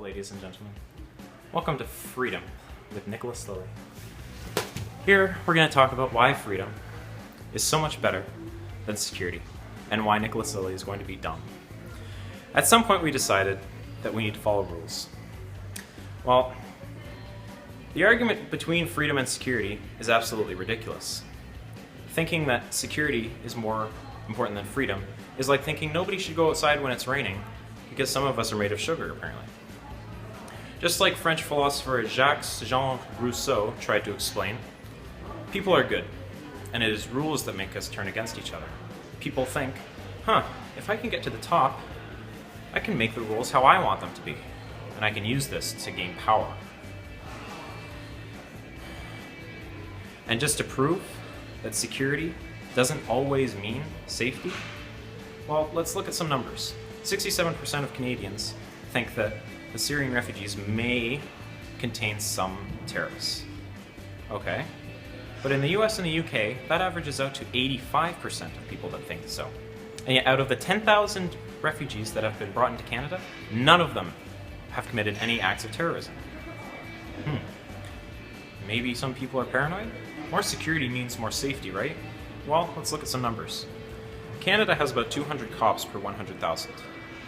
Hello, ladies and gentlemen. Welcome to Freedom with Nicholas Lilly. Here, we're going to talk about why freedom is so much better than security, and why Nicholas Lilly is going to be dumb. At some point, we decided that we need to follow rules. Well, the argument between freedom and security is absolutely ridiculous. Thinking that security is more important than freedom is like thinking nobody should go outside when it's raining because some of us are made of sugar, apparently. Just like French philosopher Jacques-Jean Rousseau tried to explain, people are good, and it is rules that make us turn against each other. People think, if I can get to the top, I can make the rules how I want them to be, and I can use this to gain power. And just to prove that security doesn't always mean safety, well, let's look at some numbers. 67% of Canadians think that the Syrian refugees may contain some terrorists. Okay. But in the US and the UK, that averages out to 85% of people that think so. And yet out of the 10,000 refugees that have been brought into Canada, none of them have committed any acts of terrorism. Maybe some people are paranoid? More security means more safety, right? Well, let's look at some numbers. Canada has about 200 cops per 100,000.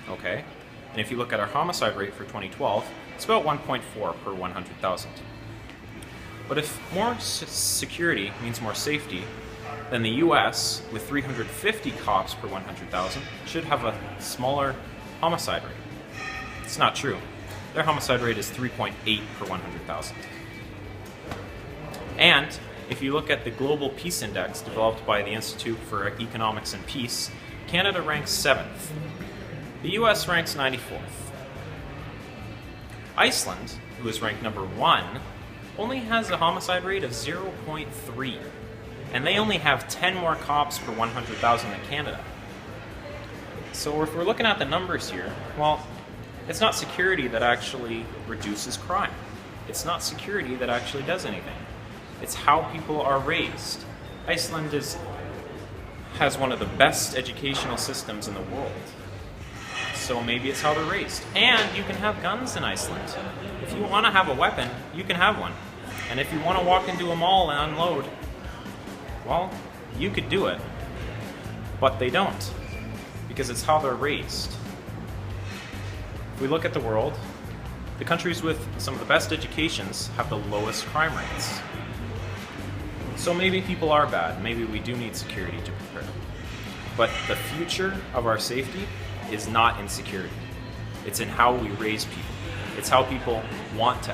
Okay? And if you look at our homicide rate for 2012, it's about 1.4 per 100,000. But if more security means more safety, then the US, with 350 cops per 100,000, should have a smaller homicide rate. It's not true. Their homicide rate is 3.8 per 100,000. And if you look at the Global Peace Index developed by the Institute for Economics and Peace, Canada ranks 7th. The US ranks 94th. Iceland, who is ranked number 1, only has a homicide rate of 0.3, and they only have 10 more cops per 100,000 than Canada. So if we're looking at the numbers here, well, it's not security that actually reduces crime. It's not security that actually does anything. It's how people are raised. Iceland has one of the best educational systems in the world. So maybe it's how they're raised. And you can have guns in Iceland. If you want to have a weapon, you can have one. And if you want to walk into a mall and unload, well, you could do it. But they don't, because it's how they're raised. If we look at the world, the countries with some of the best educations have the lowest crime rates. So maybe people are bad. Maybe we do need security to prepare. But the future of our safety is not in security. It's in how we raise people. It's how people want to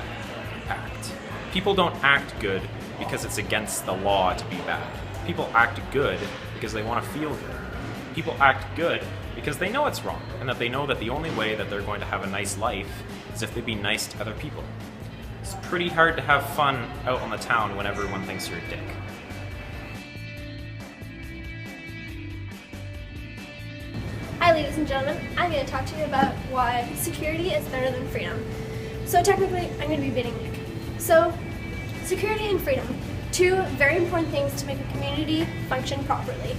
act. People don't act good because it's against the law to be bad. People act good because they want to feel good. People act good because they know it's wrong, and that they know that the only way that they're going to have a nice life is if they be nice to other people. It's pretty hard to have fun out on the town when everyone thinks you're a dick. Hi ladies and gentlemen, I'm going to talk to you about why security is better than freedom. So technically, I'm going to be bidding Nick. So, security and freedom, two very important things to make a community function properly.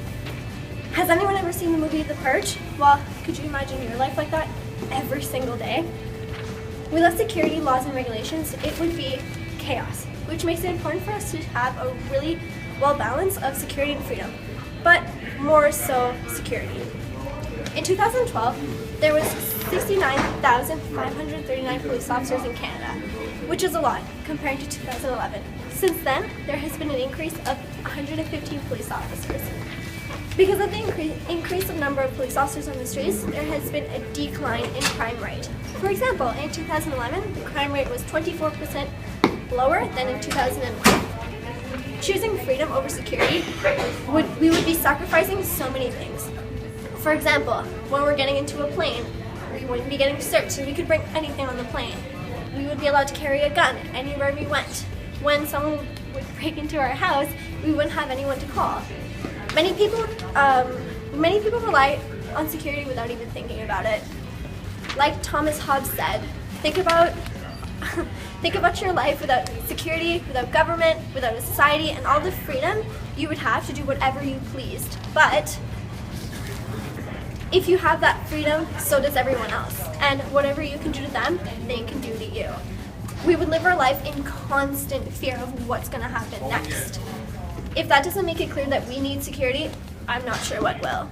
Has anyone ever seen the movie The Purge? Well, could you imagine your life like that every single day? Without security laws and regulations, it would be chaos, which makes it important for us to have a really well balance of security and freedom, but more so security. In 2012, there was 69,539 police officers in Canada, which is a lot compared to 2011. Since then, there has been an increase of 115 police officers. Because of the increase of number of police officers on the streets, there has been a decline in crime rate. For example, in 2011, the crime rate was 24% lower than in 2001. Choosing freedom over security, we would be sacrificing so many things. For example, when we're getting into a plane, we wouldn't be getting searched and we could bring anything on the plane. We would be allowed to carry a gun anywhere we went. When someone would break into our house, we wouldn't have anyone to call. Many people rely on security without even thinking about it. Like Thomas Hobbes said, think about your life without security, without government, without a society, and all the freedom you would have to do whatever you pleased. But if you have that freedom, so does everyone else. And whatever you can do to them, they can do to you. We would live our life in constant fear of what's going to happen next. If that doesn't make it clear that we need security, I'm not sure what will.